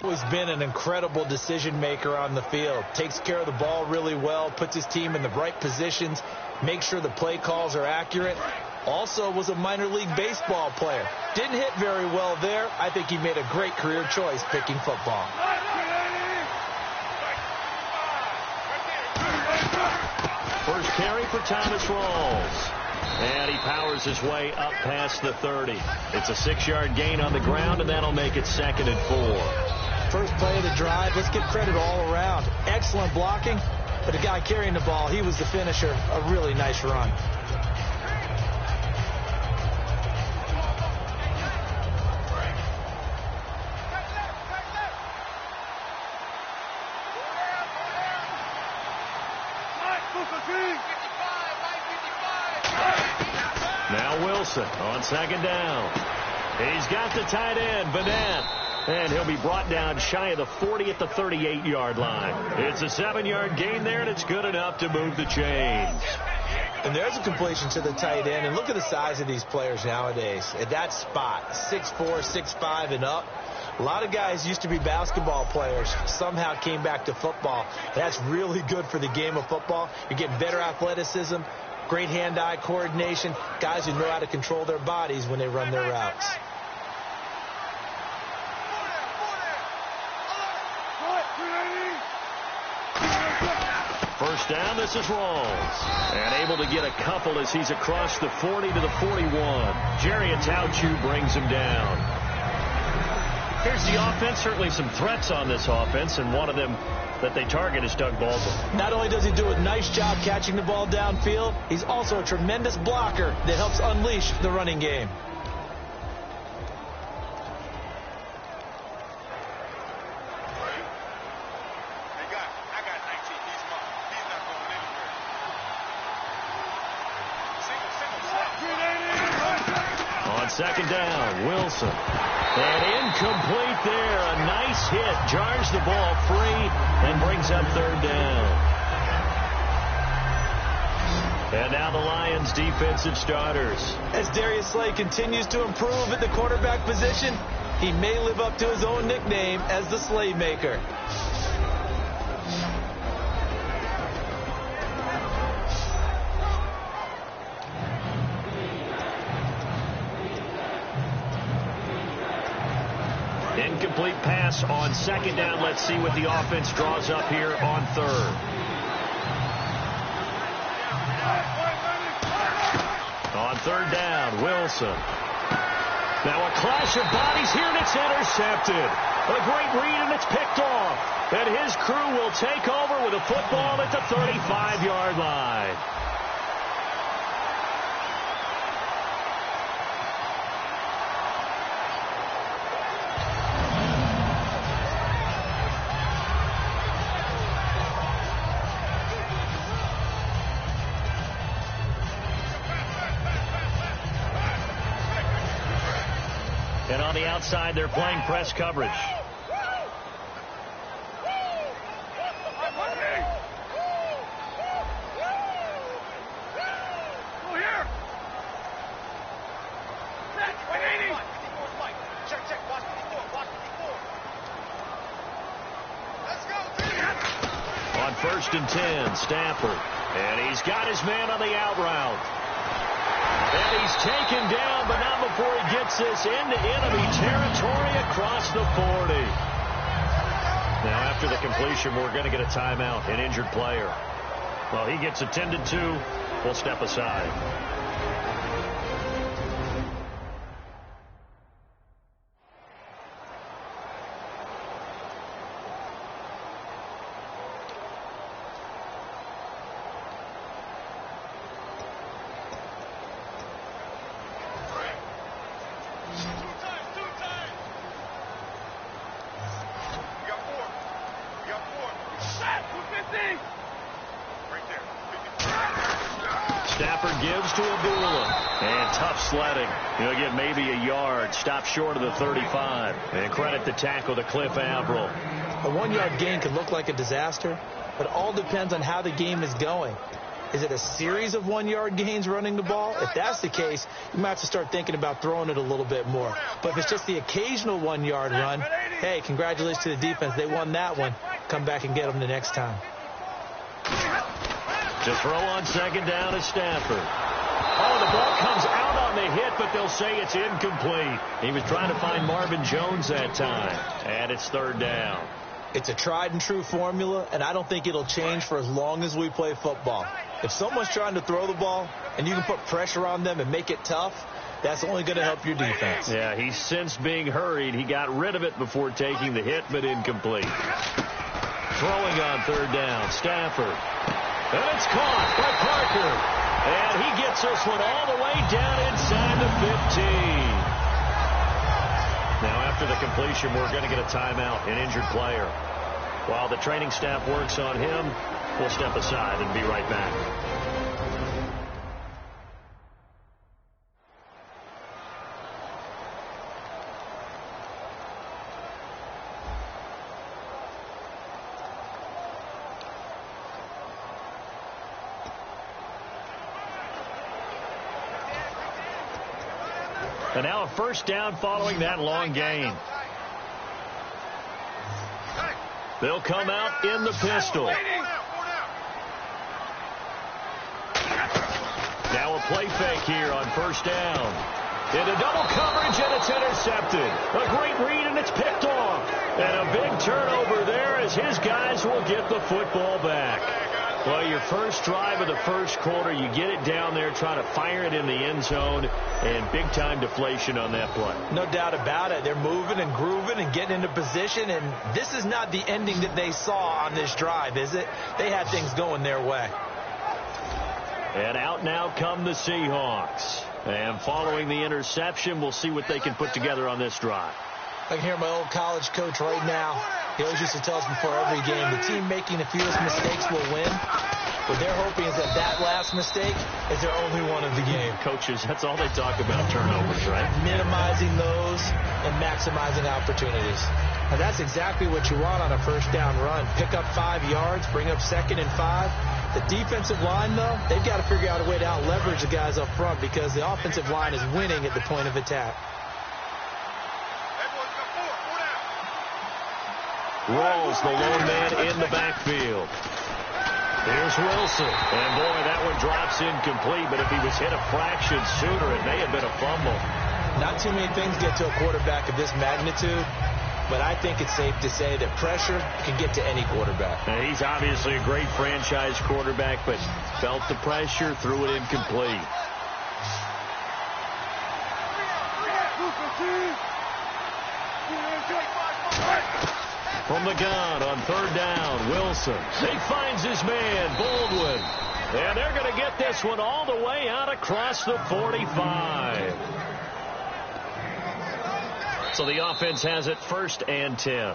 Always been an incredible decision maker on the field. Takes care of the ball really well, puts his team in the right positions, makes sure the play calls are accurate. Also was a minor league baseball player. Didn't hit very well there. I think he made a great career choice picking football. First carry for Thomas Rawls. And he powers his way up past the 30. It's a 6-yard gain on the ground, and that'll make it 2nd and 4. First play of the drive. Let's give credit all around. Excellent blocking, but the guy carrying the ball, he was the finisher. A really nice run. Now Wilson on 2nd down. He's got the tight end, Vanette. And he'll be brought down shy of the 40 at the 38-yard line. It's a 7-yard gain there, and it's good enough to move the chains. And there's a completion to the tight end. And look at the size of these players nowadays. At that spot, 6'4", 6'5", and up. A lot of guys used to be basketball players, somehow came back to football. That's really good for the game of football. You're getting better athleticism, great hand-eye coordination, guys who know how to control their bodies when they run their routes. First down, this is Rawls. And able to get a couple as he's across the 40 to the 41. Jerry Atauchu brings him down. Here's the offense. Certainly some threats on this offense, and one of them that they target is Doug Baldwin. Not only does he do a nice job catching the ball downfield, he's also a tremendous blocker that helps unleash the running game. On 2nd down, Wilson. And incomplete there. A nice hit. Jars the ball free and brings up 3rd down. And now the Lions defensive starters. As Darius Slay continues to improve at the quarterback position, he may live up to his own nickname as the Slaymaker. Incomplete pass on 2nd down. Let's see what the offense draws up here on 3rd. On 3rd down, Wilson. Now a clash of bodies here, and it's intercepted. A great read, and it's picked off. And his crew will take over with a football at the 35-yard line. And on the outside, they're playing press coverage. On 1st and 10, Stafford. And he's got his man on the out route. And he's taken down, but not before he gets this into enemy territory across the 40. Now, after the completion, we're going to get a timeout, an injured player. Well, he gets attended to. We'll step aside. Stafford gives to Abdullah. And tough sledding. He'll get maybe a yard. Stop short of the 35. And credit the tackle to Cliff Averill. A 1-yard gain could look like a disaster, but it all depends on how the game is going. Is it a series of 1-yard gains running the ball? If that's the case, you might have to start thinking about throwing it a little bit more. But if it's just the occasional 1-yard run, hey, congratulations to the defense. They won that one. Come back and get them the next time. To throw on second down is Stafford. Oh, the ball comes out on the hit, but they'll say it's incomplete. He was trying to find Marvin Jones that time. And it's third down. It's a tried and true formula, and I don't think it'll change for as long as we play football. If someone's trying to throw the ball and you can put pressure on them and make it tough, that's only going to help your defense. Yeah, he's since being hurried. He got rid of it before taking the hit, but incomplete. Throwing on third down, Stafford. And it's caught by Parker. And he gets this one all the way down inside the 15. Now, after the completion, we're going to get a timeout, an injured player. While the training staff works on him, we'll step aside and be right back. And now a first down following that long gain. They'll come out in the pistol. Now a play fake here on first down. Into double coverage, and it's intercepted. A great read, and it's picked off. And a big turnover there as his guys will get the football back. Well, your first drive of the first quarter, you get it down there, trying to fire it in the end zone, and big-time deflation on that play. No doubt about it. They're moving and grooving and getting into position, and this is not the ending that they saw on this drive, is it? They had things going their way. And out now come the Seahawks. And following the interception, we'll see what they can put together on this drive. I can hear my old college coach right now. He always used to tell us before every game, the team making the fewest mistakes will win. What they're hoping is that that last mistake is their only one of the game. Coaches, that's all they talk about, turnovers, right? Minimizing those and maximizing opportunities. Now, that's exactly what you want on a first down run. Pick up 5 yards, bring up 2nd and 5. The defensive line, though, they've got to figure out a way to out-leverage the guys up front because the offensive line is winning at the point of attack. Rolls the lone man in the backfield. Here's Wilson. And, boy, that one drops incomplete. But if he was hit a fraction sooner, it may have been a fumble. Not too many things get to a quarterback of this magnitude. But I think it's safe to say that pressure can get to any quarterback. Now, he's obviously a great franchise quarterback, but felt the pressure, threw it incomplete. From the gun on third down, Wilson. He finds his man, Baldwin. And they're going to get this one all the way out across the 45. So the offense has it 1st and 10.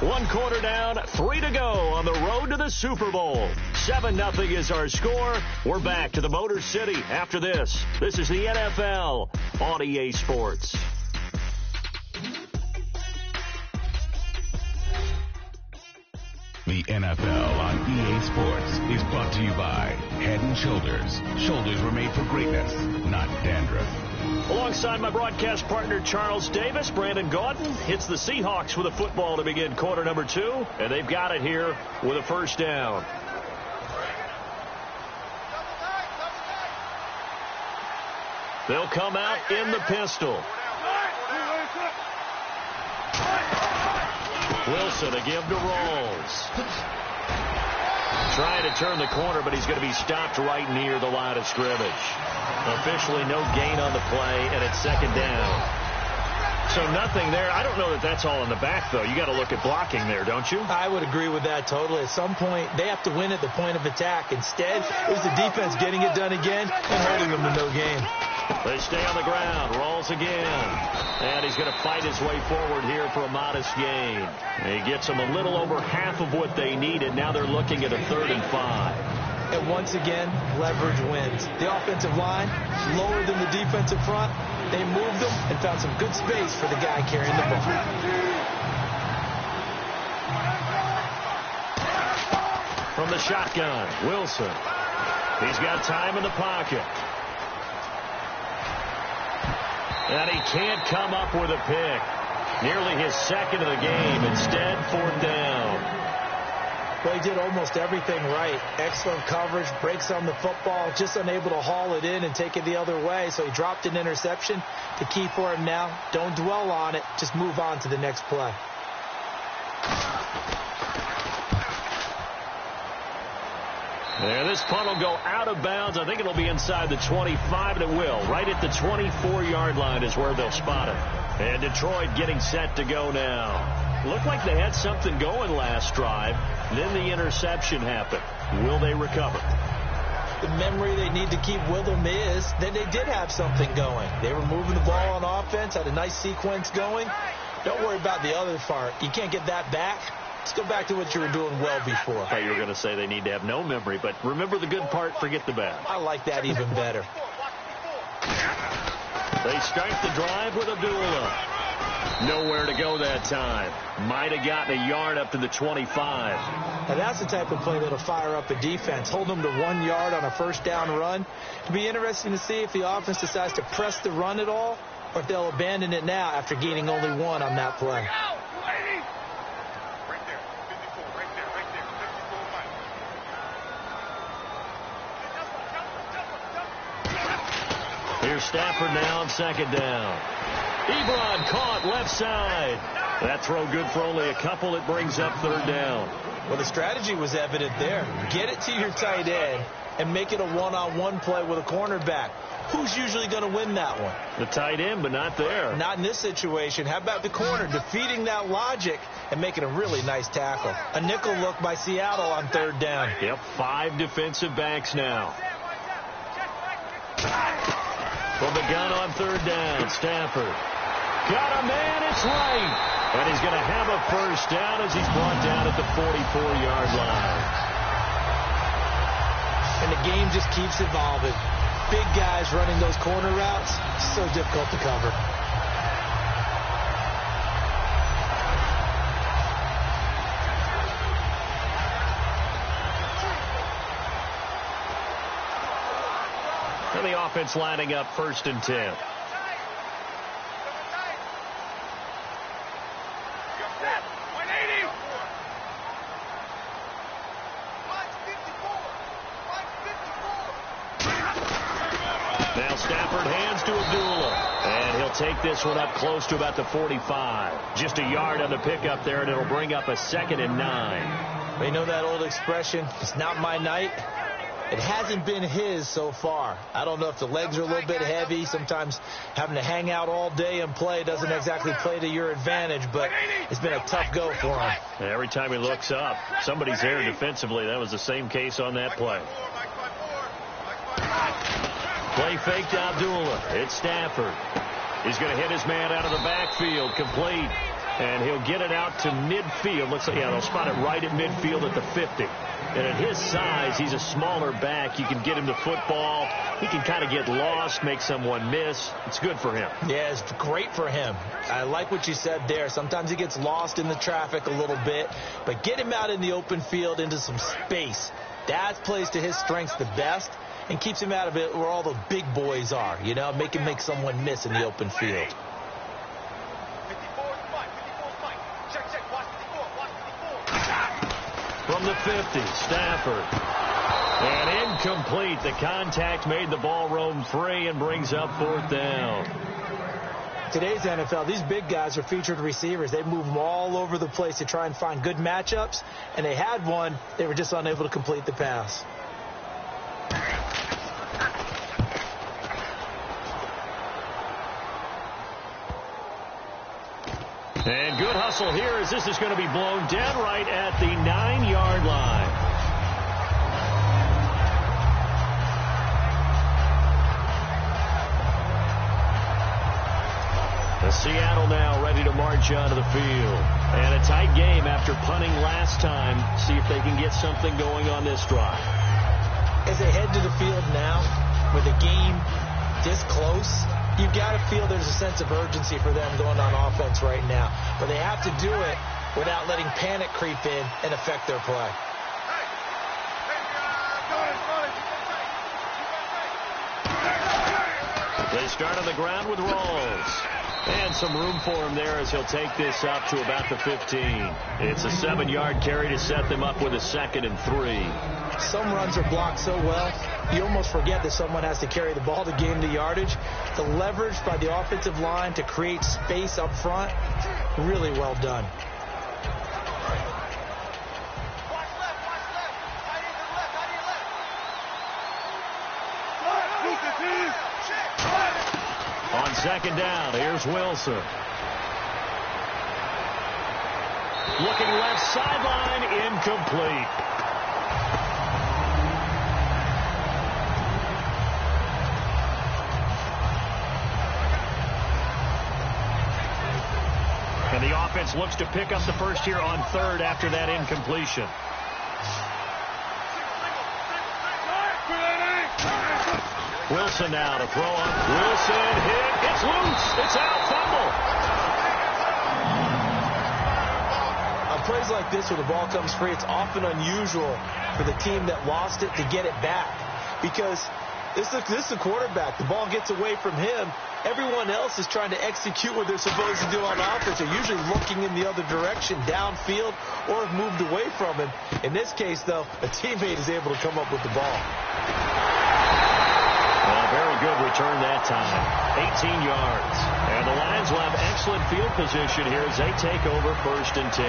1 quarter down, 3 to go on the road to the Super Bowl. 7-0 is our score. We're back to the Motor City after this. This is the NFL on EA Sports. The NFL on EA Sports is brought to you by Head & Shoulders. Shoulders were made for greatness, not dandruff. Alongside my broadcast partner, Charles Davis, Brandon Gaudin hits the Seahawks with a football to begin quarter number 2, and they've got it here with a first down. They'll come out in the pistol. Wilson, a give to Rolls. Trying to turn the corner, but he's going to be stopped right near the line of scrimmage. Officially no gain on the play, and it's 2nd down. So nothing there. I don't know that that's all in the back, though. You got to look at blocking there, don't you? I would agree with that totally. At some point, they have to win at the point of attack. Instead, it was the defense getting it done again and holding them to no gain. They stay on the ground. Rolls again. And he's going to fight his way forward here for a modest gain. He gets them a little over half of what they needed. Now they're looking at a 3rd and 5. And once again, leverage wins. The offensive line, lower than the defensive front. They moved them and found some good space for the guy carrying the ball. From the shotgun. Wilson. He's got time in the pocket. And he can't come up with a pick. Nearly his second of the game. Instead, 4th down. Well, he did almost everything right. Excellent coverage, breaks on the football, just unable to haul it in and take it the other way. So he dropped an interception. The key for him now, don't dwell on it. Just move on to the next play. There, this punt will go out of bounds. I think it'll be inside the 25, and it will. Right at the 24-yard line is where they'll spot it. And Detroit getting set to go now. Looked like they had something going last drive. Then the interception happened. Will they recover? The memory they need to keep with them is that they did have something going. They were moving the ball on offense, had a nice sequence going. Don't worry about the other part. You can't get that back. Let's go back to what you were doing well before. I thought you were going to say they need to have no memory, but remember the good part, forget the bad. I like that even better. They start the drive with Abdullah. Nowhere to go that time. Might have gotten a yard up to the 25. Now that's the type of play that'll fire up a defense. Hold them to 1 yard on a first down run. It'll be interesting to see if the offense decides to press the run at all, or if they'll abandon it now after gaining only 1 on that play. Here's Stafford now on 2nd down. Ebron caught left side. That throw good for only a couple. It brings up 3rd down. Well, the strategy was evident there. Get it to your tight end and make it a one-on-one play with a cornerback. Who's usually going to win that one? The tight end, but not there. Not in this situation. How about the corner defeating that logic and making a really nice tackle? A nickel look by Seattle on 3rd down. Yep, 5 defensive backs now. From the gun on 3rd down, Stafford. Got a man, it's right. And he's going to have a first down as he's brought down at the 44-yard line. And the game just keeps evolving. Big guys running those corner routes, so difficult to cover. And the offense lining up 1st and 10. Now Stafford hands to Abdullah. And he'll take this one up close to about the 45. Just a yard on the pickup there, and it'll bring up a 2nd and 9. You know that old expression, it's not my night? It hasn't been his so far. I don't know if the legs are a little bit heavy. Sometimes having to hang out all day and play doesn't exactly play to your advantage, but it's been a tough go for him. Every time he looks up, somebody's there defensively. That was the same case on that play. Play fake to Abdullah. It's Stafford. He's going to hit his man out of the backfield. Complete. And he'll get it out to midfield. Looks like, yeah, they'll spot it right at midfield at the 50. And at his size, he's a smaller back. You can get him the football. He can kind of get lost, make someone miss. It's good for him. Yeah, it's great for him. I like what you said there. Sometimes he gets lost in the traffic a little bit. But get him out in the open field into some space. That plays to his strengths the best and keeps him out of it where all the big boys are. You know, make him make someone miss in the open field. From the 50, Stafford. And incomplete. The contact made the ball roam free and brings up 4th down. Today's NFL, these big guys are featured receivers. They move them all over the place to try and find good matchups. And they had one. They were just unable to complete the pass. And good hustle here as this is going to be blown dead right at the 9-yard line. The Seattle now ready to march onto the field. And a tight game after punting last time. See if they can get something going on this drive. As they head to the field now, with the game this close, you've got to feel there's a sense of urgency for them going on offense right now. But they have to do it without letting panic creep in and affect their play. start on the ground with Rawls. And some room for him there as he'll take this up to about the 15. It's a 7-yard carry to set them up with a 2nd and 3. Some runs are blocked so well, you almost forget that someone has to carry the ball to gain the yardage. The leverage by the offensive line to create space up front, really well done. On 2nd down, here's Wilson. Looking left sideline, incomplete. And the offense looks to pick up the first here on 3rd after that incompletion. Wilson now to throw on. Wilson hit. It's loose. It's out. Fumble. On plays like this where the ball comes free, it's often unusual for the team that lost it to get it back. Because this is a quarterback. The ball gets away from him. Everyone else is trying to execute what they're supposed to do on offense. They're usually looking in the other direction, downfield, or have moved away from him. In this case, though, a teammate is able to come up with the ball. Well, very good return that time. 18 yards. And the Lions will have excellent field position here as they take over 1st and 10.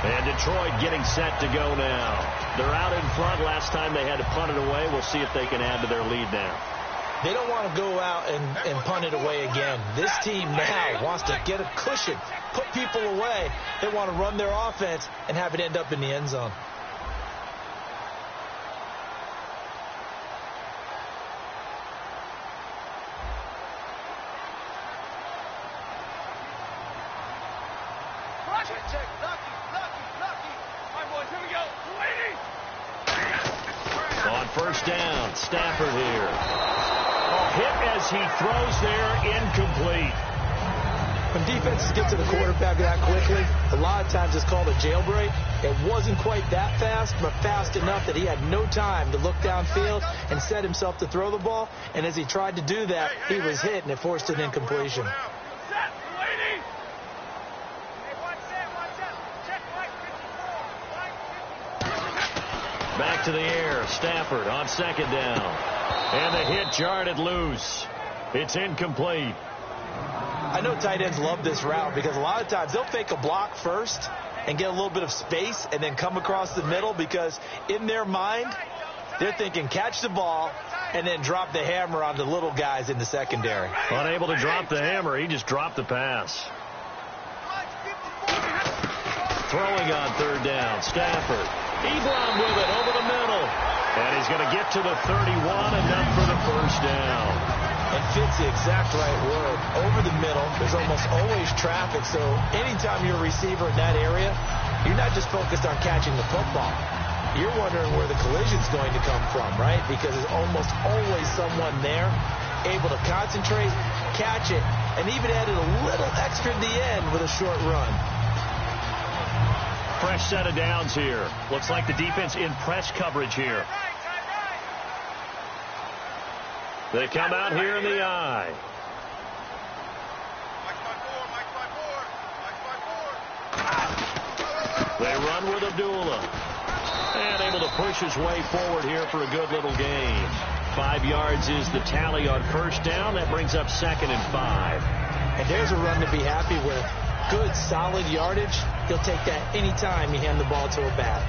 And Detroit getting set to go now. They're out in front. Last time they had to punt it away. We'll see if they can add to their lead now. They don't want to go out and punt it away again. This team now wants to get a cushion, put people away. They want to run their offense and have it end up in the end zone. On 1st down, Stafford here. Hit as he throws there, incomplete. When defenses get to the quarterback that quickly, a lot of times it's called a jailbreak. It wasn't quite that fast, but fast enough that he had no time to look downfield and set himself to throw the ball. And as he tried to do that, he was hit, and it forced an incompletion. Back to the air, Stafford on 2nd down. And the hit jarred it loose. It's incomplete. I know tight ends love this route because a lot of times they'll fake a block first and get a little bit of space and then come across the middle because in their mind, they're thinking catch the ball and then drop the hammer on the little guys in the secondary. Unable to drop the hammer, he just dropped the pass. Throwing on 3rd down, Stafford. Ebron with it over the middle. And he's going to get to the 31, enough for the 1st down. And fits the exact right word. Over the middle, there's almost always traffic, so anytime you're a receiver in that area, you're not just focused on catching the football. You're wondering where the collision's going to come from, right? Because there's almost always someone there able to concentrate, catch it, and even added a little extra at the end with a short run. Fresh set of downs here. Looks like the defense in press coverage here. They come out here in the eye. They run with Abdullah. And able to push his way forward here for a good little gain. 5 yards is the tally on 1st down. That brings up 2nd and 5. And there's a run to be happy with. Good, solid yardage. He'll take that any time you hand the ball to a back.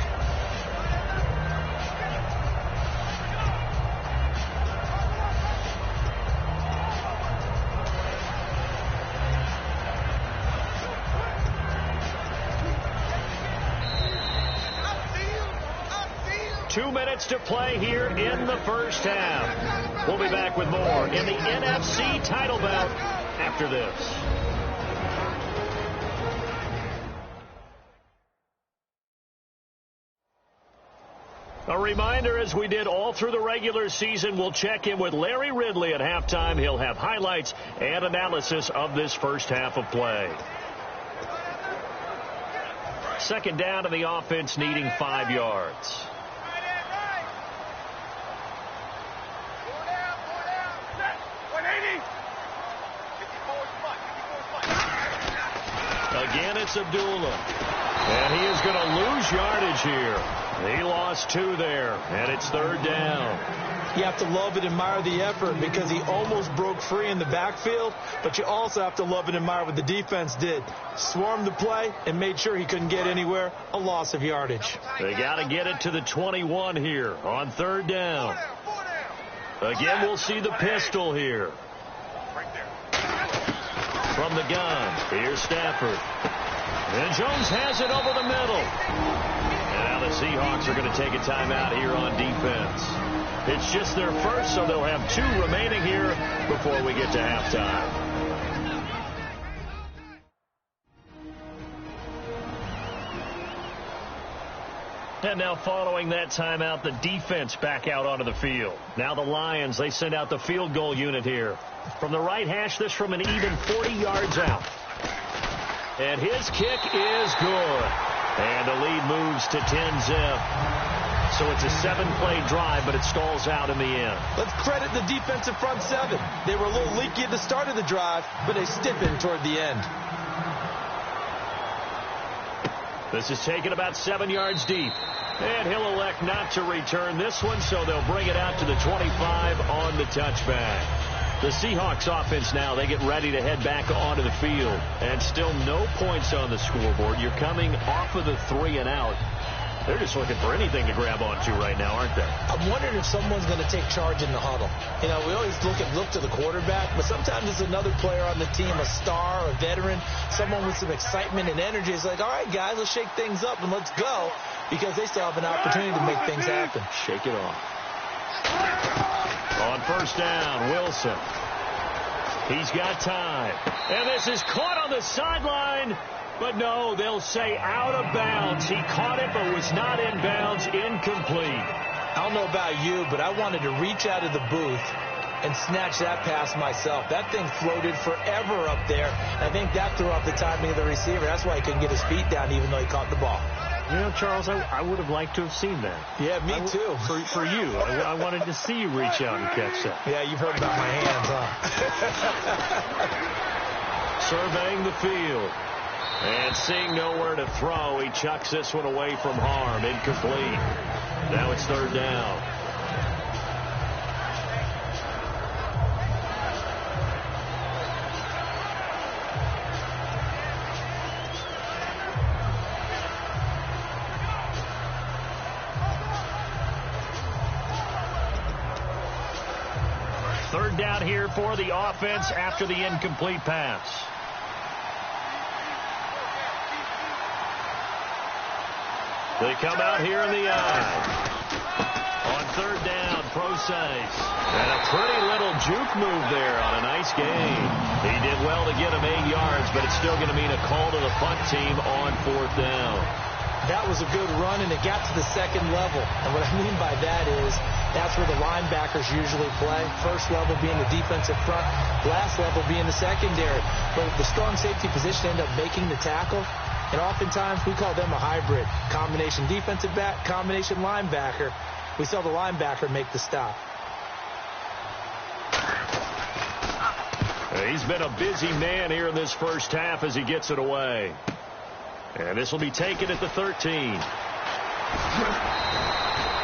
Two minutes to play here in the 1st half. We'll be back with more in the NFC title bout after this. A reminder, as we did all through the regular season, we'll check in with Larry Ridley at halftime. He'll have highlights and analysis of this 1st half of play. 2nd down to the offense, needing 5 yards. Again, it's Abdullah. And he is going to lose yardage here. He lost 2 there, and it's 3rd down. You have to love and admire the effort because he almost broke free in the backfield, but you also have to love and admire what the defense did. Swarmed the play and made sure he couldn't get anywhere. A loss of yardage. They got to get it to the 21 here on 3rd down. Again, we'll see the pistol here. From the gun, here's Stafford. And Jones has it over the middle. And now the Seahawks are going to take a timeout here on defense. It's just their first, so they'll have 2 remaining here before we get to halftime. And now following that timeout, the defense back out onto the field. Now the Lions, they send out the field goal unit here. From the right hash, this from an even 40 yards out. And his kick is good. And the lead moves to 10-zip. So it's a 7-play drive, but it stalls out in the end. Let's credit the defensive front 7. They were a little leaky at the start of the drive, but they stiffened toward the end. This is taken about 7 yards deep. And he'll elect not to return this one, so they'll bring it out to the 25 on the touchback. The Seahawks offense now, they get ready to head back onto the field. And still no points on the scoreboard. You're coming off of the 3 and out. They're just looking for anything to grab onto right now, aren't they? I'm wondering if someone's going to take charge in the huddle. You know, we always look to the quarterback, but sometimes it's another player on the team, a star, a veteran, someone with some excitement and energy. It's like, all right, guys, let's shake things up and let's go, because they still have an opportunity to make things happen. Shake it off. On 1st down, Wilson. He's got time. And this is caught on the sideline. But no, they'll say out of bounds. He caught it, but was not in bounds. Incomplete. I don't know about you, but I wanted to reach out of the booth and snatch that pass myself. That thing floated forever up there. I think that threw off the timing of the receiver. That's why he couldn't get his feet down, even though he caught the ball. You know, Charles, I would have liked to have seen that. Yeah, me too. For you. I wanted to see you reach out and catch that. Yeah, you've heard about my hands, huh? Surveying the field. And seeing nowhere to throw, he chucks this one away from harm. Incomplete. Now it's 3rd down. Third down here for the offense after the incomplete pass. They come out here in the eye. On 3rd down, Process. And a pretty little juke move there on a nice gain. He did well to get him 8 yards, but it's still going to mean a call to the punt team on 4th down. That was a good run, and it got to the 2nd level. And what I mean by that is that's where the linebackers usually play. First level being the defensive front, last level being the secondary. But if the strong safety position end up making the tackle, and oftentimes we call them a hybrid. Combination defensive back, combination linebacker. We saw the linebacker make the stop. He's been a busy man here in this first half as he gets it away. And this will be taken at the 13.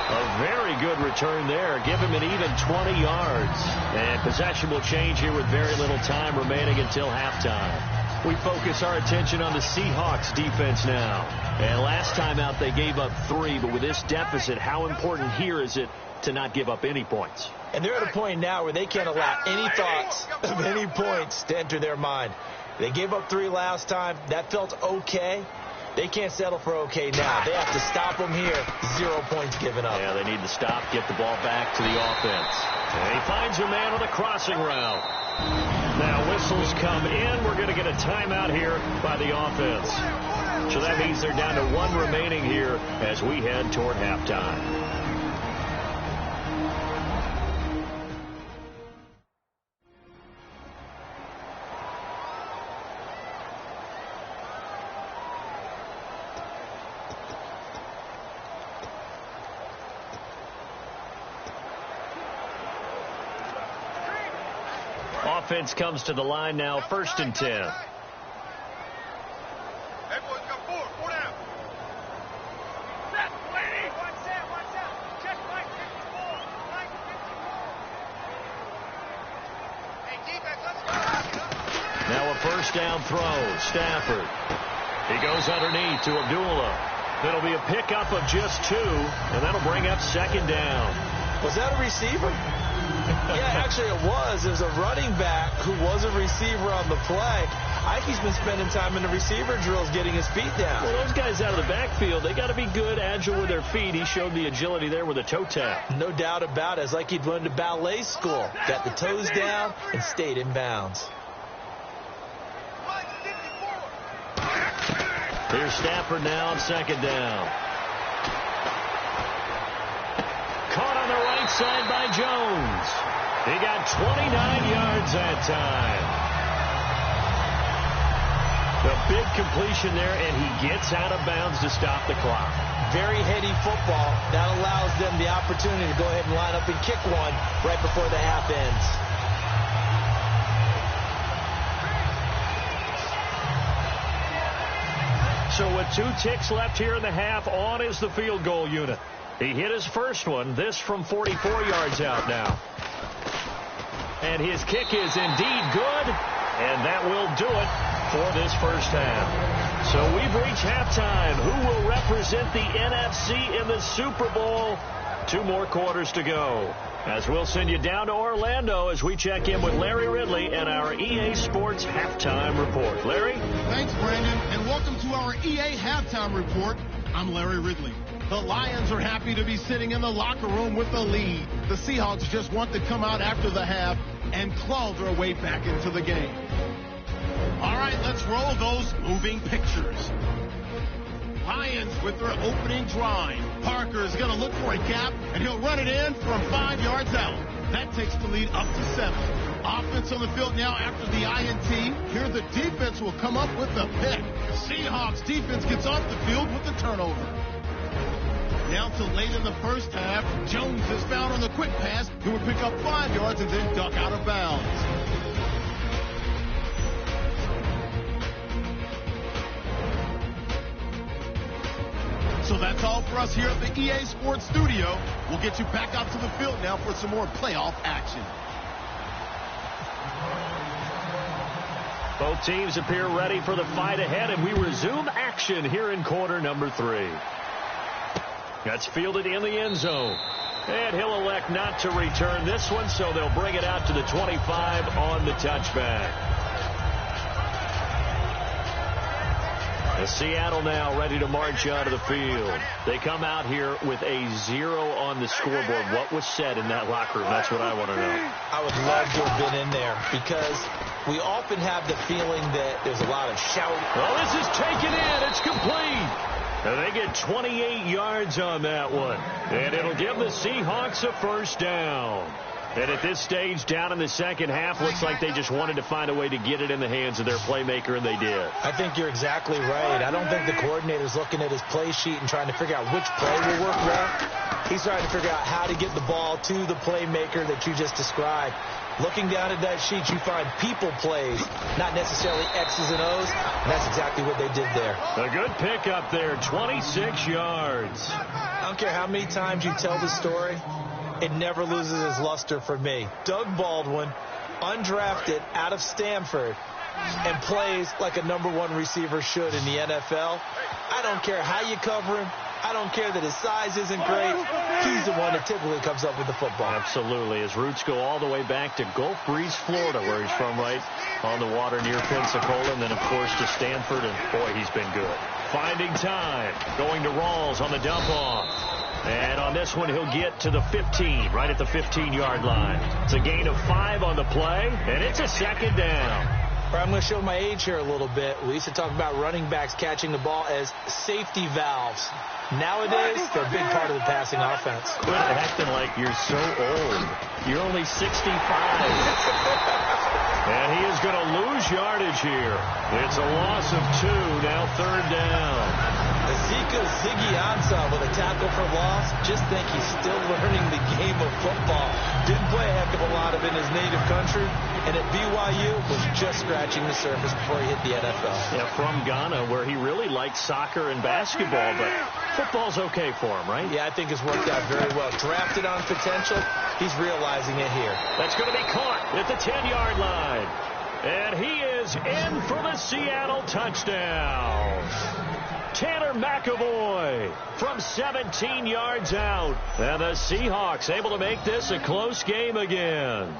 A very good return there. Give him an even 20 yards. And possession will change here with very little time remaining until halftime. We focus our attention on the Seahawks defense now. And last time out they gave up 3, but with this deficit, how important here is it to not give up any points? And they're at a point now where they can't allow any thoughts of any points to enter their mind. They gave up 3 last time. That felt okay. They can't settle for okay now. They have to stop them here. 0 points given up. Yeah, they need to stop, get the ball back to the offense. And he finds a man on the crossing route. Now whistles come in. We're going to get a timeout here by the offense. So that means they're down to 1 remaining here as we head toward halftime. Offense comes to the line now, 1st and 10. Now a first down throw. Stafford. He goes underneath to Abdullah. It'll be a pickup of just 2, and that'll bring up second down. Was that a receiver? Yeah, actually it was. There's a running back who was a receiver on the play. I think he's been spending time in the receiver drills getting his feet down. Well, those guys out of the backfield, they got to be good, agile with their feet. He showed the agility there with a toe tap. No doubt about it. It's like he'd learned to ballet school. Got the toes down and stayed in bounds. Here's Stafford now on second down. Caught on the right side by Jones. He got 29 yards that time. A big completion there, and he gets out of bounds to stop the clock. Very heady football. That allows them the opportunity to go ahead and line up and kick one right before the half ends. So with 2 ticks left here in the half, on is the field goal unit. He hit his first one, this from 44 yards out now. And his kick is indeed good, and that will do it for this first half. So we've reached halftime. Who will represent the NFC in the Super Bowl? 2 more quarters to go. As we'll send you down to Orlando as we check in with Larry Ridley and our EA Sports Halftime Report. Larry? Thanks, Brandon, and welcome to our EA Halftime Report. I'm Larry Ridley. The Lions are happy to be sitting in the locker room with the lead. The Seahawks just want to come out after the half and claw their way back into the game. All right, let's roll those moving pictures. Lions with their opening drive. Parker is going to look for a gap, and he'll run it in from 5 yards out. That takes the lead up to 7. Offense on the field now after the INT. Here the defense will come up with the pick. Seahawks defense gets off the field with the turnover. Now to late in the first half, Jones is found on the quick pass. He will pick up 5 yards and then duck out of bounds. So that's all for us here at the EA Sports Studio. We'll get you back out to the field now for some more playoff action. Both teams appear ready for the fight ahead, and we resume action here in quarter number 3. That's fielded in the end zone. And he'll elect not to return this one, so they'll bring it out to the 25 on the touchback. The Seattle now ready to march out of the field. They come out here with a 0 on the scoreboard. What was said in that locker room? That's what I want to know. I would love to have been in there because we often have the feeling that there's a lot of shouting. Well, this is taken in. It's complete. And they get 28 yards on that one. And it'll give the Seahawks a first down. And at this stage, down in the second half, looks like they just wanted to find a way to get it in the hands of their playmaker, and they did. I think you're exactly right. I don't think the coordinator's looking at his play sheet and trying to figure out which play will work well. He's trying to figure out how to get the ball to the playmaker that you just described. Looking down at that sheet, you find people plays, not necessarily X's and O's, and that's exactly what they did there. A good pickup there, 26 yards. I don't care how many times you tell the story, it never loses its luster for me. Doug Baldwin, undrafted out of Stanford, and plays like a #1 receiver should in the NFL. I don't care how you cover him. I don't care that his size isn't great. He's the one that typically comes up with the football. Absolutely. His roots go all the way back to Gulf Breeze, Florida, where he's from, right on the water near Pensacola, and then, of course, to Stanford, and, boy, he's been good. Finding time, going to Rawls on the dump-off. And on this one, he'll get to the 15, right at the 15-yard line. It's a gain of 5 on the play, and it's a second down. I'm going to show my age here a little bit. We used to talk about running backs catching the ball as safety valves. Nowadays, they're a big part of the passing offense. Quit acting like you're so old. You're only 65. And he is going to lose yardage here. It's a loss of 2, now third down. Ezekiel Ziggy Ansah with a tackle for loss. Just think he's still learning the game of football. Didn't play a heck of a lot of it in his native country. And at BYU, was just scratching the surface before he hit the NFL. Yeah, from Ghana, where he really liked soccer and basketball, but football's okay for him, right? Yeah, I think it's worked out very well. Drafted on potential, he's realizing it here. That's going to be caught at the 10-yard line. And he is is in for the Seattle touchdown. Tanner McAvoy from 17 yards out. And the Seahawks able to make this a close game again.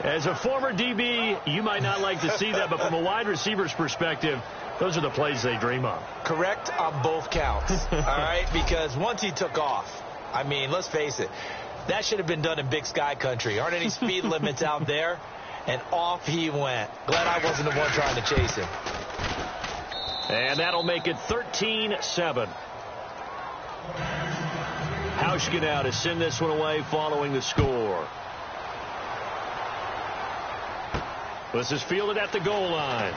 As a former DB, you might not like to see that, but from a wide receiver's perspective, those are the plays they dream of. Correct on both counts, all right? Because once he took off, I mean, let's face it, that should have been done in Big Sky country. Aren't any speed limits out there? And off he went. Glad I wasn't the one trying to chase him. And that'll make it 13-7. Hauschka now to send this one away following the score. This is fielded at the goal line.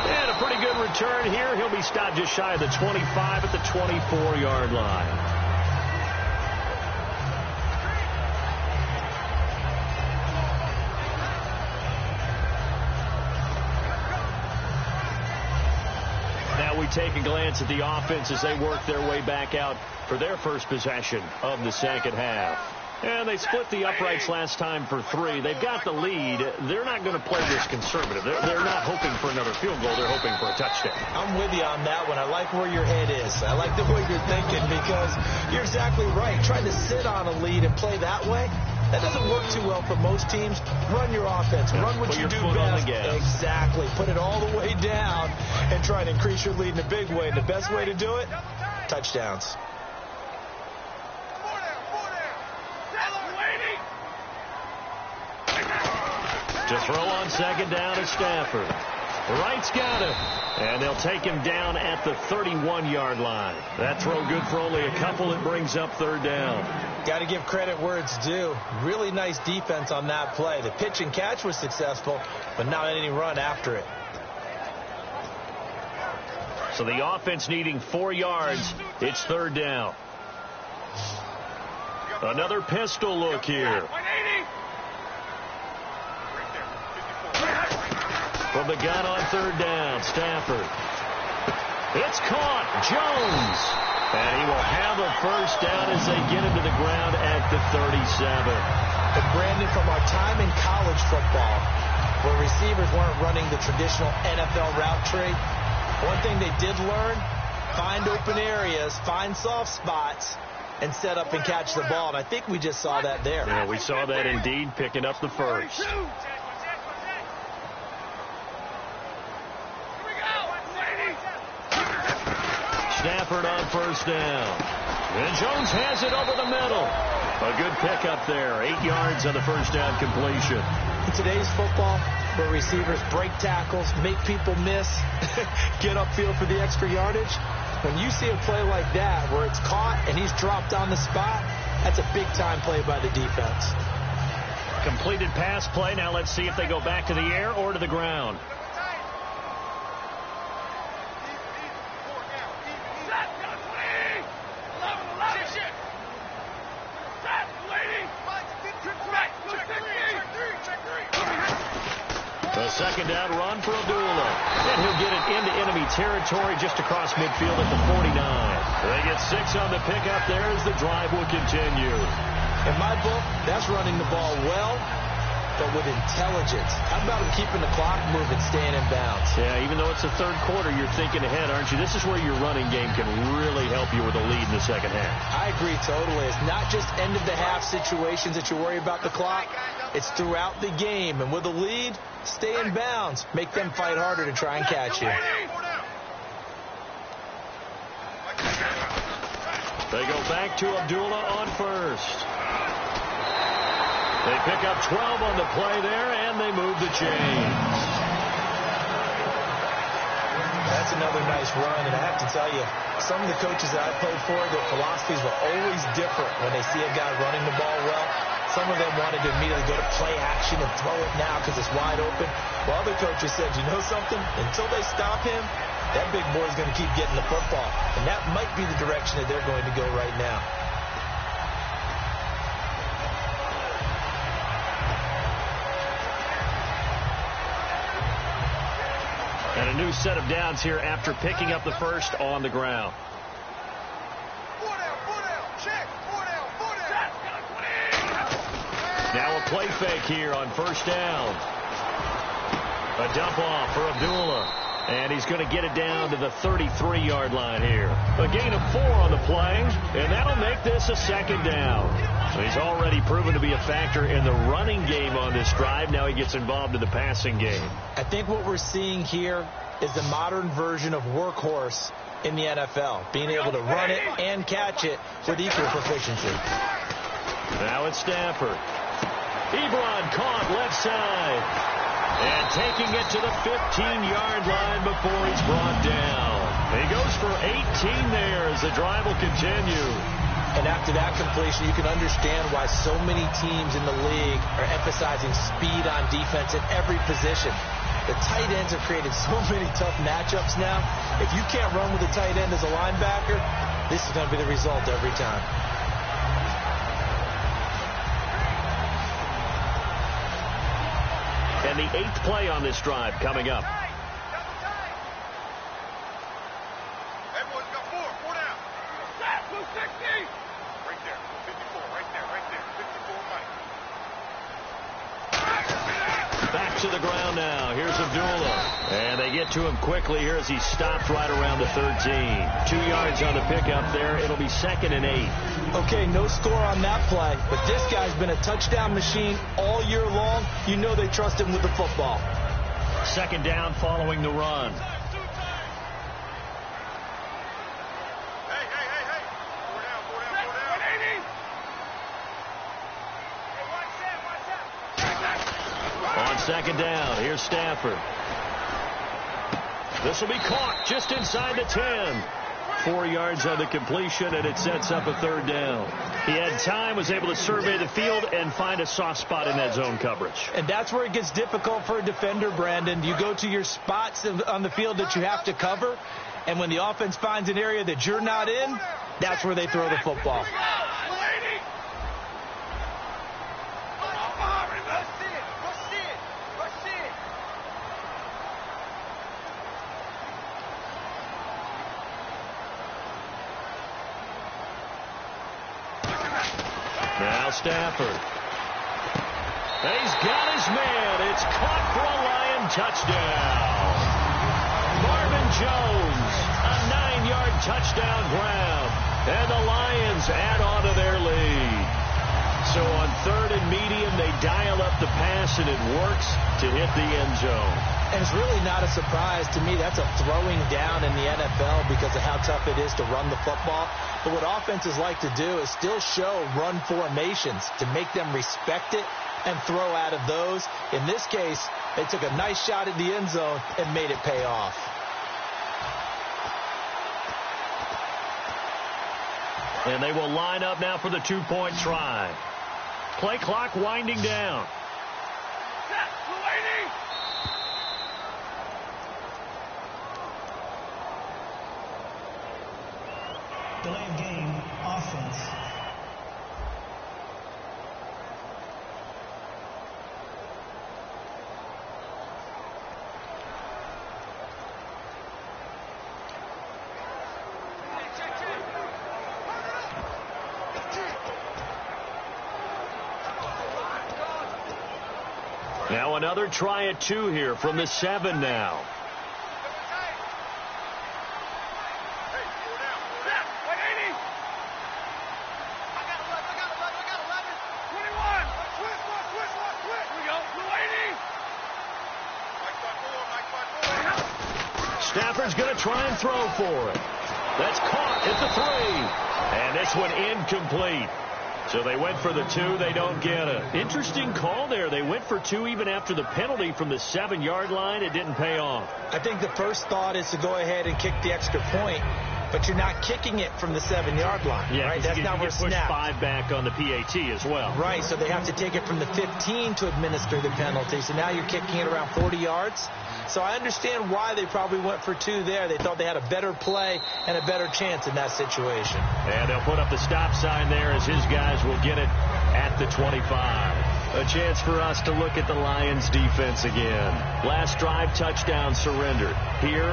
And a pretty good return here. He'll be stopped just shy of the 25 at the 24-yard line. Now we take a glance at the offense as they work their way back out for their first possession of the second half. And they split the uprights last time for 3. They've got the lead. They're not going to play this conservative. They're not hoping for another field goal. They're hoping for a touchdown. I'm with you on that one. I like where your head is. I like the way you're thinking because you're exactly right. Trying to sit on a lead and play that way, that doesn't work too well for most teams. Run your offense. Run what you do best. Exactly. Put it all the way down and try to increase your lead in a big way. And the best way to do it, touchdowns. To throw on second down is Stafford. Wright's got it. And they'll take him down at the 31-yard line. That throw good for only a couple. It brings up third down. Got to give credit where it's due. Really nice defense on that play. The pitch and catch was successful, but not any run after it. So the offense needing 4 yards. It's third down. Another pistol look here. From the gun on third down, Stafford. It's caught. Jones. And he will have a first down as they get him to the ground at the 37. But Brandon, from our time in college football, where receivers weren't running the traditional NFL route tree, one thing they did learn, find open areas, find soft spots, and set up and catch the ball. And I think we just saw that there. Yeah, we saw that indeed, picking up the first. Stafford on first down. And Jones has it over the middle. A good pickup there. 8 yards on the first down completion. In today's football, where receivers break tackles, make people miss, get upfield for the extra yardage, when you see a play like that where it's caught and he's dropped on the spot, that's a big-time play by the defense. Completed pass play. Now let's see if they go back to the air or to the ground. A second down run for Abdullah. And he'll get it into enemy territory just across midfield at the 49. They get 6 on the pickup there as the drive will continue. In my book, that's running the ball well, but with intelligence. How about him keeping the clock moving, staying in bounds? Yeah, even though it's the third quarter, you're thinking ahead, aren't you? This is where your running game can really help you with a lead in the second half. I agree totally. It's not just end-of-the-half situations that you worry about the clock. It's throughout the game. And with a lead, stay in bounds. Make them fight harder to try and catch you. They go back to Abdullah on first. They pick up 12 on the play there, and they move the chains. That's another nice run, and I have to tell you, some of the coaches that I played for, their philosophies were always different when they see a guy running the ball well. Some of them wanted to immediately go to play action and throw it now because it's wide open. While other coaches said, you know something? Until they stop him, that big boy's going to keep getting the football. And that might be the direction that they're going to go right now. And a new set of downs here after picking up the first on the ground. Now a play fake here on first down. A dump off for Abdullah. And he's going to get it down to the 33-yard line here. A gain of 4 on the play, and that'll make this a second down. So he's already proven to be a factor in the running game on this drive. Now he gets involved in the passing game. I think what we're seeing here is the modern version of workhorse in the NFL, being able to run it and catch it with equal proficiency. Now it's Stafford. Ebron caught left side. And taking it to the 15-yard line before he's brought down. He goes for 18 there as the drive will continue. And after that completion, you can understand why so many teams in the league are emphasizing speed on defense at every position. The tight ends have created so many tough matchups now. If you can't run with a tight end as a linebacker, this is going to be the result every time. And the 8th play on this drive coming up. Everyone's got 4 down. Blue 60. Right there, 54, right there, 54 Mike. Back to the ground now. Here's Abdullah. And they get to him quickly here as he stopped right around the 13. 2 yards on the pickup there. It'll be 2nd and 8. Okay, no score on that play, but this guy's been a touchdown machine all year long. You know they trust him with the football. 2nd down following the run. Hey. 4 down. 180. On 2nd down, here's Stafford. This will be caught just inside the 10. 4 yards on the completion, and it sets up a 3rd down. He had time, was able to survey the field and find a soft spot in that zone coverage. And that's where it gets difficult for a defender, Brandon. You go to your spots on the field that you have to cover, and when the offense finds an area that you're not in, that's where they throw the football. Now Stafford. And he's got his man. It's caught for a Lion touchdown. Marvin Jones, a 9-yard touchdown grab. And the Lions add on to their lead. So on 3rd and medium, they dial up the pass, and it works to hit the end zone. And it's really not a surprise to me. That's a throwing down in the NFL because of how tough it is to run the football. But what offenses like to do is still show run formations to make them respect it and throw out of those. In this case, they took a nice shot at the end zone and made it pay off. And they will line up now for the 2-point try. Play clock winding down. Delay of game, offense. Now another try at 2 here from the 7 now. Stafford's going to try and throw for it. That's caught at the 3. And this one incomplete. So they went for the 2. They don't get it. Interesting call there. They went for 2 even after the penalty from the 7-yard line. It didn't pay off. I think the first thought is to go ahead and kick the extra point, but you're not kicking it from the 7-yard line. Yeah, right? That's not where push snap. 5 back on the PAT as well. Right, so they have to take it from the 15 to administer the penalty. So now you're kicking it around 40 yards. So I understand why they probably went for 2 there. They thought they had a better play and a better chance in that situation. And they'll put up the stop sign there as his guys will get it at the 25. A chance for us to look at the Lions defense again. Last drive, touchdown surrendered. Here,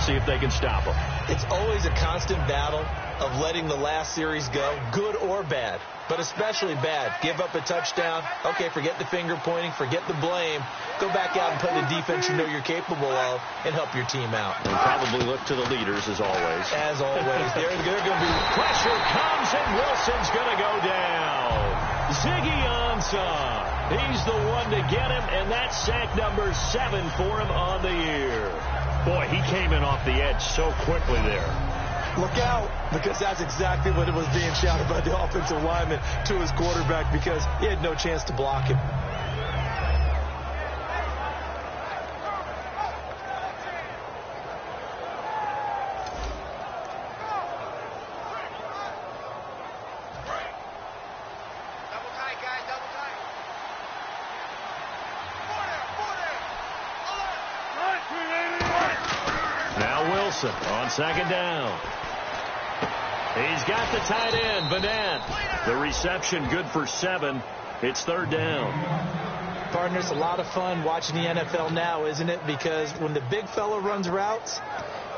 see if they can stop them. It's always a constant battle of letting the last series go, good or bad, but especially bad. Give up a touchdown. Okay, forget the finger pointing, forget the blame. Go back out and play the defense you know you're capable of and help your team out. And probably look to the leaders as always. As always. They're going to be... Pressure comes and Wilson's going to go down. Ziggy Ansah. He's the one to get him, and that's sack number 7 for him on the year. Boy, he came in off the edge so quickly there. Look out, because that's exactly what it was being shouted by the offensive lineman to his quarterback, because he had no chance to block him. On second down. He's got the tight end, Vanette. The reception good for 7. It's third down. Partner, it's a lot of fun watching the NFL now, isn't it? Because when the big fella runs routes,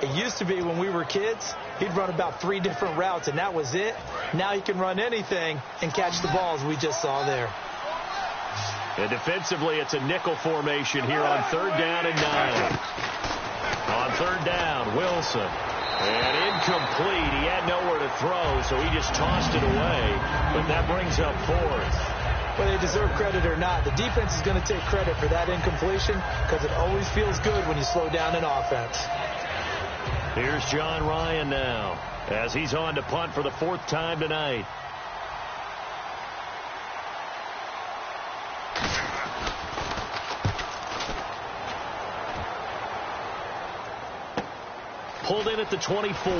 it used to be when we were kids, he'd run about 3 different routes, and that was it. Now he can run anything and catch the balls we just saw there. And defensively, it's a nickel formation here on third down and 9. On third down, Wilson. And incomplete. He had nowhere to throw, so he just tossed it away. But that brings up 4th. Whether they deserve credit or not, the defense is going to take credit for that incompletion because it always feels good when you slow down an offense. Here's John Ryan now as he's on to punt for the 4th time tonight. Pulled in at the 24. A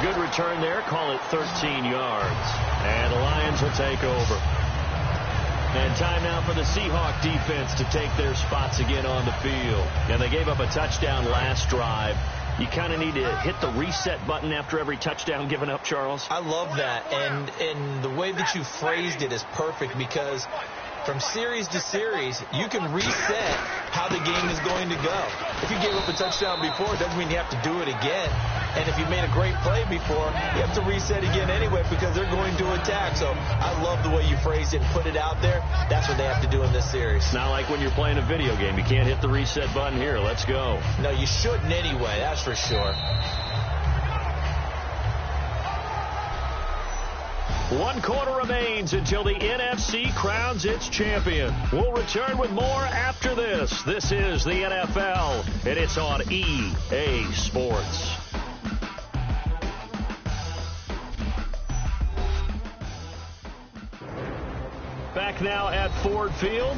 good return there. Call it 13 yards. And the Lions will take over. And time now for the Seahawk defense to take their spots again on the field. And they gave up a touchdown last drive. You kind of need to hit the reset button after every touchdown given up, Charles. I love that. And the way that you phrased it is perfect because from series to series, you can reset how the game is going to go. If you gave up a touchdown before, it doesn't mean you have to do it again. And if you made a great play before, you have to reset again anyway because they're going to attack. So I love the way you phrased it and put it out there. That's what they have to do in this series. It's not like when you're playing a video game. You can't hit the reset button here. Let's go. No, you shouldn't anyway. That's for sure. 1 quarter remains until the NFC crowns its champion. We'll return with more after this. This is the NFL, and it's on EA Sports. Back now at Ford Field.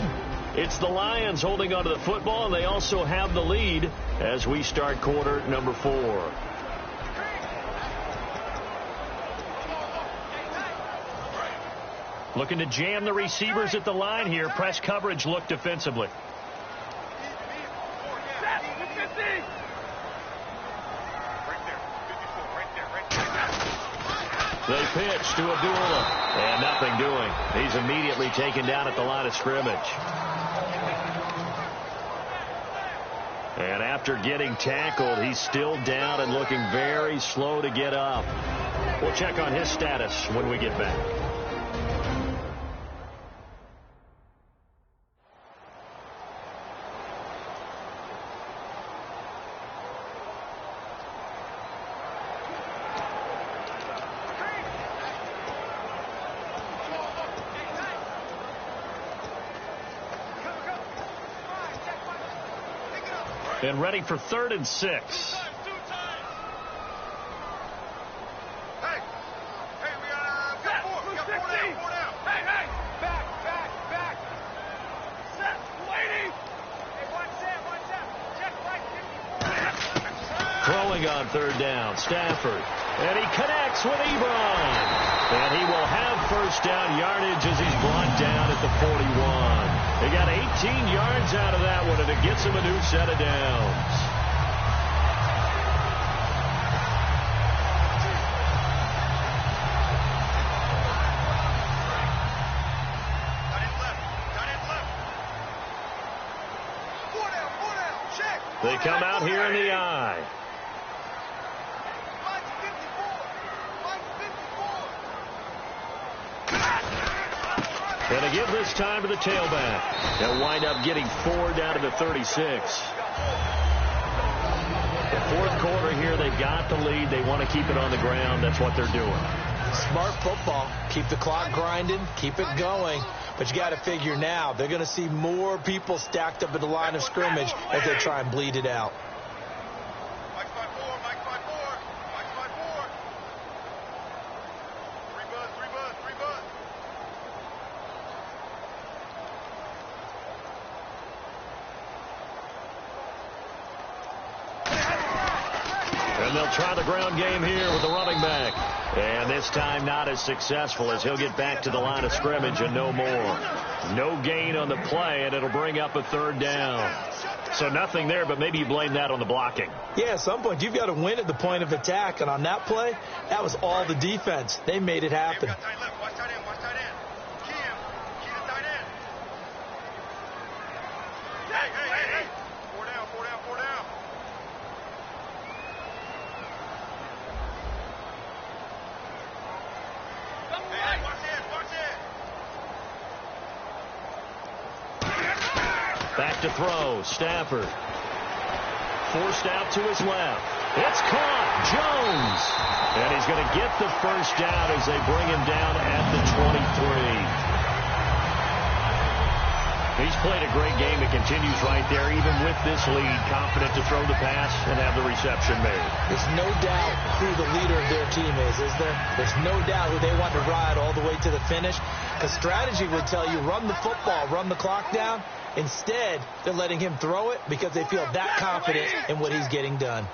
It's the Lions holding onto the football, and they also have the lead as we start quarter number 4. Looking to jam the receivers at the line here. Press coverage look defensively. They pitch to Abdullah. And nothing doing. He's immediately taken down at the line of scrimmage. And after getting tackled, he's still down and looking very slow to get up. We'll check on his status when we get back. And ready for 3rd and 6. Hey, we got 4. We got 4 down. Hey, back. Set, waiting. Hey, watch that. Check right. Throwing on 3rd down, Stafford. And he connects with Ebron. And he will have 1st down yardage as he's brought down at the 41. They got 18 yards out of that one, and it gets him a new set of downs. Got it left. Check. They come out here in the eye. And they give this time to the tailback. They'll wind up getting 4 down to the 36. The fourth quarter here, they've got the lead. They want to keep it on the ground. That's what they're doing. Smart football. Keep the clock grinding. Keep it going. But you got to figure now, they're going to see more people stacked up at the line of scrimmage as they try and bleed it out. And they'll try the ground game here with the running back. And this time not as successful as he'll get back to the line of scrimmage and no more. No gain on the play, and it'll bring up a 3rd down. So nothing there, but maybe you blame that on the blocking. Yeah, at some point, you've got to win at the point of attack. And on that play, that was all the defense. They made it happen. Back to throw. Stafford. Forced out to his left. It's caught. Jones. And he's going to get the first down as they bring him down at the 23. He's played a great game. It continues right there, even with this lead. Confident to throw the pass and have the reception made. There's no doubt who the leader of their team is there? There's no doubt who they want to ride all the way to the finish. Because strategy would tell you, run the football, run the clock down. Instead, they're letting him throw it because they feel that confident in what he's getting done.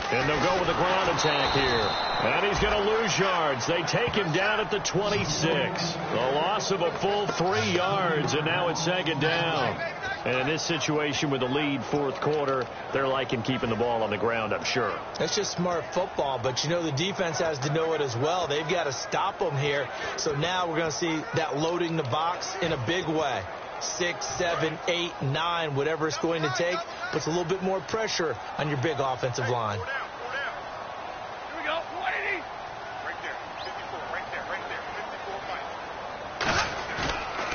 And they'll go with the ground attack here. And he's going to lose yards. They take him down at the 26. The loss of a full 3 yards, and now it's 2nd down. And in this situation with the lead, fourth quarter, they're liking keeping the ball on the ground, I'm sure. That's just smart football, but you know the defense has to know it as well. They've got to stop them here. So now we're going to see that loading the box in a big way. 6, 7, 8, 9, whatever it's going to take, puts a little bit more pressure on your big offensive line.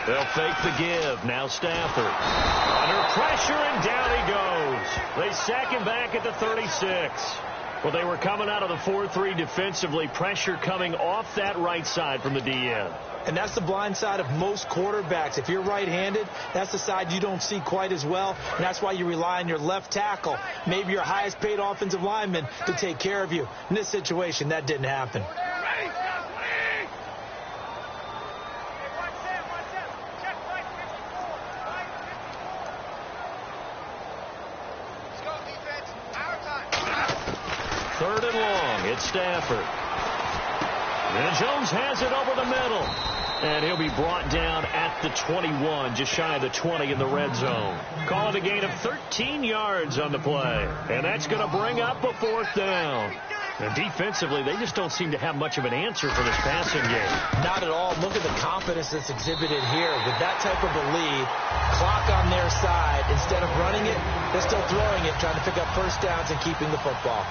They'll fake the give. Now Stafford. Under pressure, and down he goes. They sack him back at the 36. Well, they were coming out of the 4-3 defensively. Pressure coming off that right side from the DN. And that's the blind side of most quarterbacks. If you're right-handed, that's the side you don't see quite as well. And that's why you rely on your left tackle, maybe your highest-paid offensive lineman, to take care of you. In this situation, that didn't happen. Third and long. It's Stafford. And Jones has it over the middle. And he'll be brought down at the 21, just shy of the 20 in the red zone. Call it a gain of 13 yards on the play. And that's going to bring up a 4th down. And defensively, they just don't seem to have much of an answer for this passing game. Not at all. Look at the confidence that's exhibited here. With that type of a lead, clock on their side, instead of running it, they're still throwing it, trying to pick up first downs and keeping the football.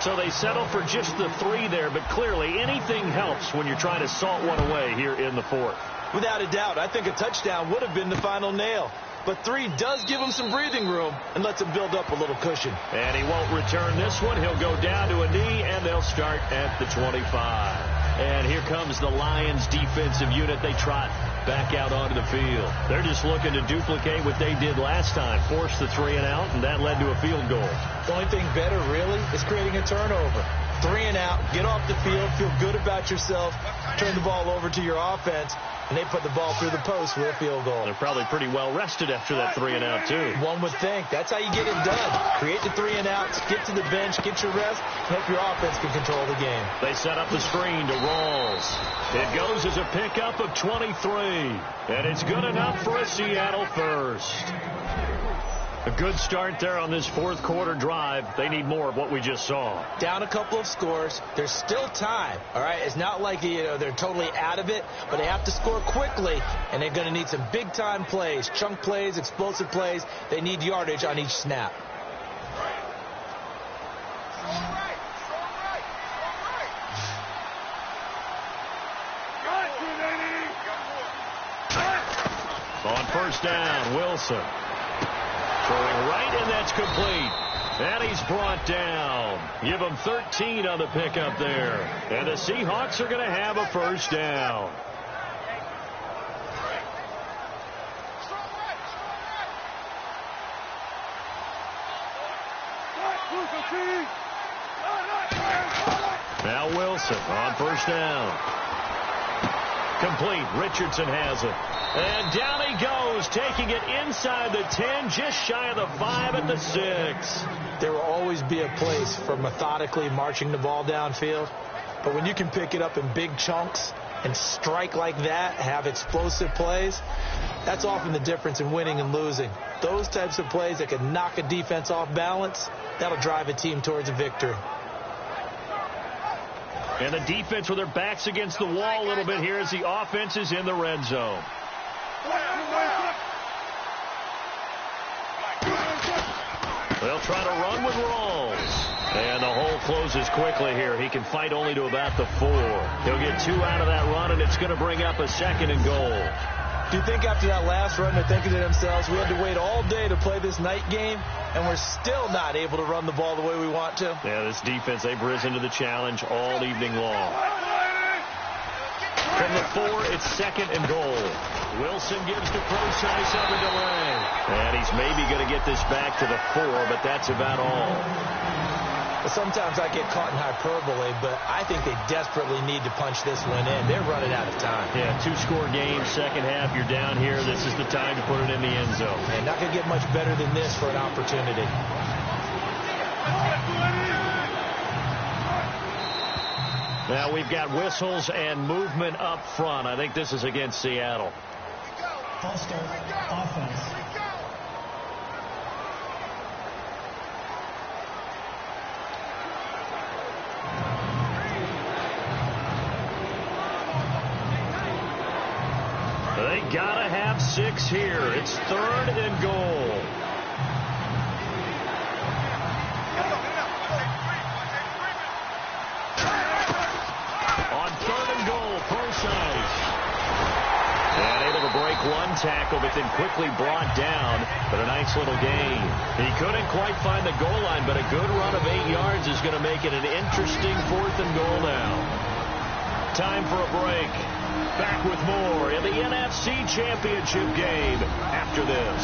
So they settle for just the 3 there, but clearly anything helps when you're trying to salt one away here in the 4th. Without a doubt, I think a touchdown would have been the final nail. But 3 does give him some breathing room and lets him build up a little cushion. And he won't return this one. He'll go down to a knee, and they'll start at the 25. And here comes the Lions defensive unit. They trot back out onto the field. They're just looking to duplicate what they did last time, force the 3 and out, and that led to a field goal. The only thing better, really, is creating a turnover. 3 and out, get off the field, feel good about yourself, turn the ball over to your offense, and they put the ball through the post with a field goal. They're probably pretty well rested after that 3 and out, too. One would think. That's how you get it done. Create the 3 and outs, get to the bench, get your rest, and hope your offense can control the game. They set up the screen to Rawls. It goes as a pickup of 23, and it's good enough for a Seattle first. A good start there on this fourth quarter drive. They need more of what we just saw. Down a couple of scores. There's still time, all right? It's not like, they're totally out of it, but they have to score quickly, and they're going to need some big-time plays, chunk plays, explosive plays. They need yardage on each snap. On first down, Wilson. Throwing right, and that's complete. And he's brought down. Give him 13 on the pickup there. And the Seahawks are going to have a first down. Now Wilson on first down. Complete. Richardson has it. And down he goes, taking it inside the 10, just shy of the 5 at the 6. There will always be a place for methodically marching the ball downfield. But when you can pick it up in big chunks and strike like that, have explosive plays, that's often the difference in winning and losing. Those types of plays that can knock a defense off balance, that'll drive a team towards a victory. And the defense with their backs against the wall a little bit here as the offense is in the red zone. They'll try to run with Rawls. And the hole closes quickly here. He can fight only to about the 4. He'll get 2 out of that run, and it's going to bring up a 2nd and goal. Do you think after that last run they're thinking to themselves, we had to wait all day to play this night game, and we're still not able to run the ball the way we want to? Yeah, this defense, they've risen to the challenge all evening long. From the 4, it's 2nd and goal. Wilson gives to Procise on the delay. And he's maybe going to get this back to the 4, but that's about all. Sometimes I get caught in hyperbole, but I think they desperately need to punch this one in. They're running out of time. Yeah, 2-score game, second half, you're down here. This is the time to put it in the end zone. And not going to get much better than this for an opportunity. Now we've got whistles and movement up front. I think this is against Seattle. False start, offense. They gotta have 6 here. It's 3rd and goal. On 3rd and goal, Procise. And able to break one tackle, but then quickly brought down. But a nice little gain. He couldn't quite find the goal line, but a good run of 8 yards is going to make it an interesting 4th and goal now. Time for a break. Back with more in the NFC Championship game after this.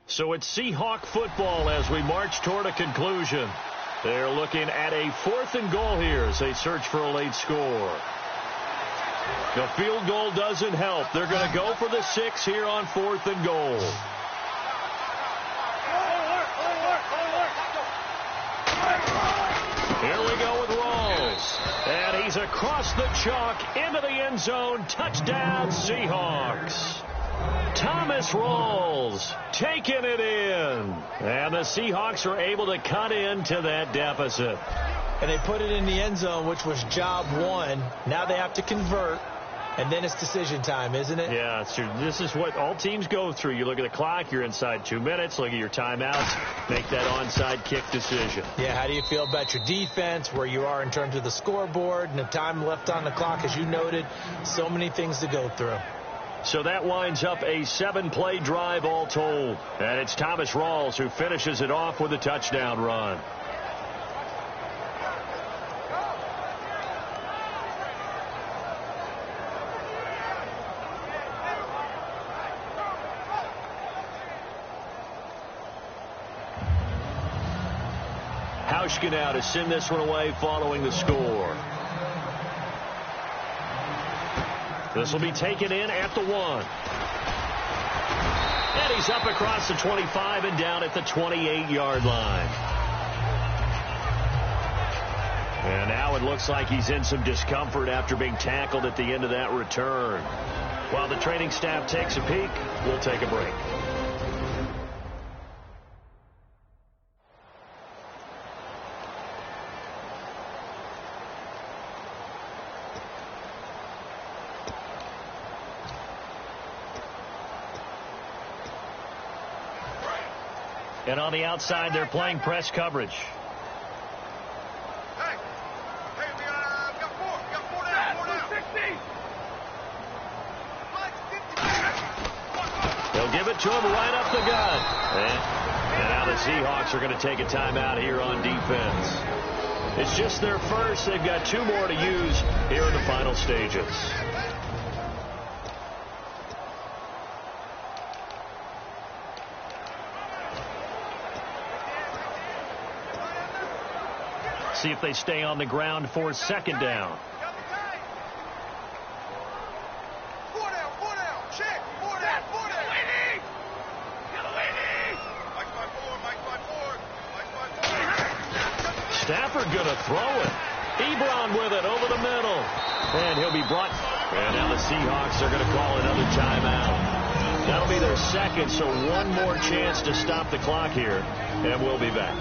So it's Seahawk football as we march toward a conclusion. They're looking at a 4th and goal here as they search for a late score. The field goal doesn't help. They're going to go for the 6 here on 4th and goal. Here we go with Rawls. And he's across the chalk into the end zone. Touchdown, Seahawks. Thomas Rawls taking it in. And the Seahawks are able to cut into that deficit. And they put it in the end zone, which was job 1. Now they have to convert. And then it's decision time, isn't it? Yeah, this is what all teams go through. You look at the clock, you're inside 2 minutes, look at your timeouts, make that onside kick decision. Yeah, how do you feel about your defense, where you are in terms of the scoreboard, and the time left on the clock, as you noted, so many things to go through. So that winds up a 7-play drive all told. And it's Thomas Rawls who finishes it off with a touchdown run. Hauschka now to send this one away following the score. This will be taken in at the 1. And he's up across the 25 and down at the 28-yard line. And now it looks like he's in some discomfort after being tackled at the end of that return. While the training staff takes a peek, we'll take a break. And on the outside, they're playing press coverage. Hey, we got four down, 60. They'll give it to him right up the gut. And now the Seahawks are going to take a timeout here on defense. It's just their first. They've got 2 more to use here in the final stages. See if they stay on the ground for 2nd down. 4 down, check, 4 down. Mike 5-4. Stafford going to throw it. Ebron with it over the middle. And he'll be brought. And now the Seahawks are going to call another timeout. That'll be their 2nd, so 1 more chance to stop the clock here. And we'll be back.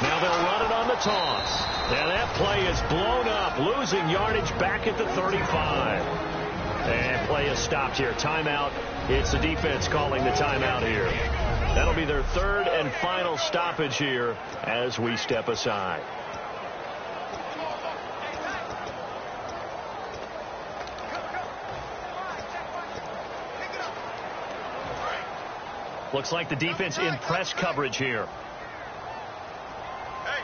Now they'll run it on the toss. And that play is blown up, losing yardage back at the 35. And play is stopped here. Timeout. It's the defense calling the timeout here. That'll be their 3rd and final stoppage here as we step aside. Looks like the defense in press coverage here. Hey.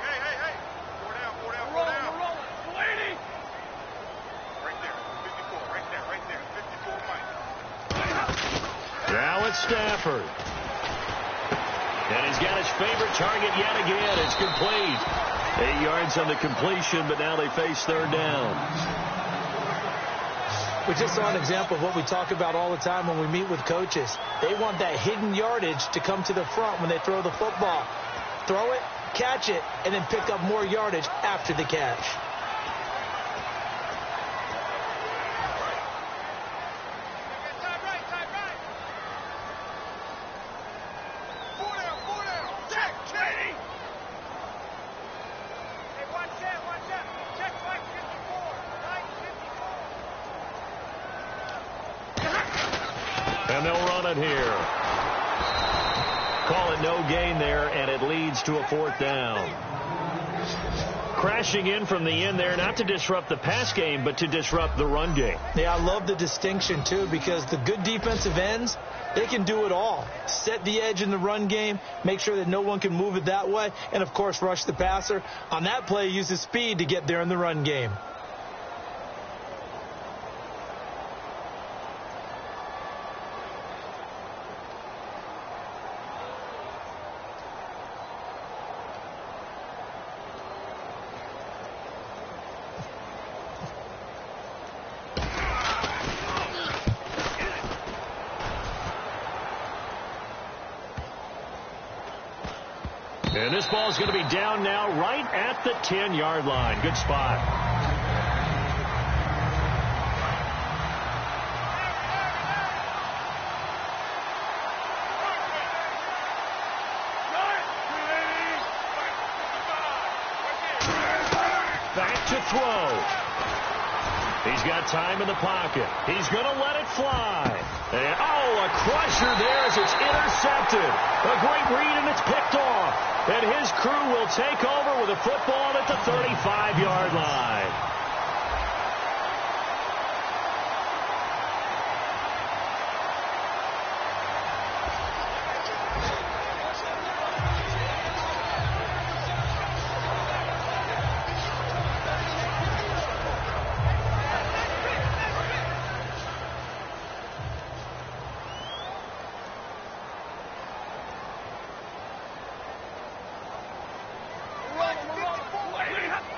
4 down. We're rolling. Lady. Right there. 54. Right there. 54, Mike. Now it's Stafford. And he's got his favorite target yet again. It's complete. 8 yards on the completion, but now they face 3rd down. We just saw an example of what we talk about all the time when we meet with coaches. They want that hidden yardage to come to the front when they throw the football. Throw it, catch it, and then pick up more yardage after the catch. Time right. 4 down. Check. Hey, watch that. Check, Mike 54. Mike 54. And they'll run it here. Call it no gain there, and it leads to a 4th down. Crashing in from the end there, not to disrupt the pass game, but to disrupt the run game. Yeah, I love the distinction, too, because the good defensive ends, they can do it all. Set the edge in the run game, make sure that no one can move it that way, and, of course, rush the passer. On that play, use the speed to get there in the run game. And this ball is going to be down now right at the 10-yard line. Good spot. Back to throw. He's got time in the pocket. He's going to let it fly. And, a crusher there as it's intercepted. A great read, and it's picked off. And his crew will take over with a football at the 35-yard line.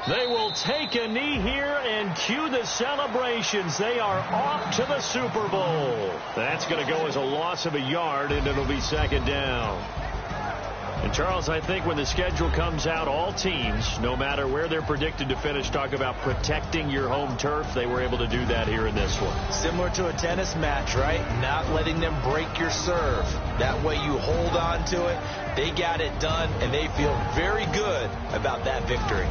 They will take a knee here and cue the celebrations. They are off to the Super Bowl. That's going to go as a loss of a yard, and it'll be second down. And, Charles, I think when the schedule comes out, all teams, no matter where they're predicted to finish, talk about protecting your home turf. They were able to do that here in this one. Similar to a tennis match, right? Not letting them break your serve. That way you hold on to it. They got it done, and they feel very good about that victory.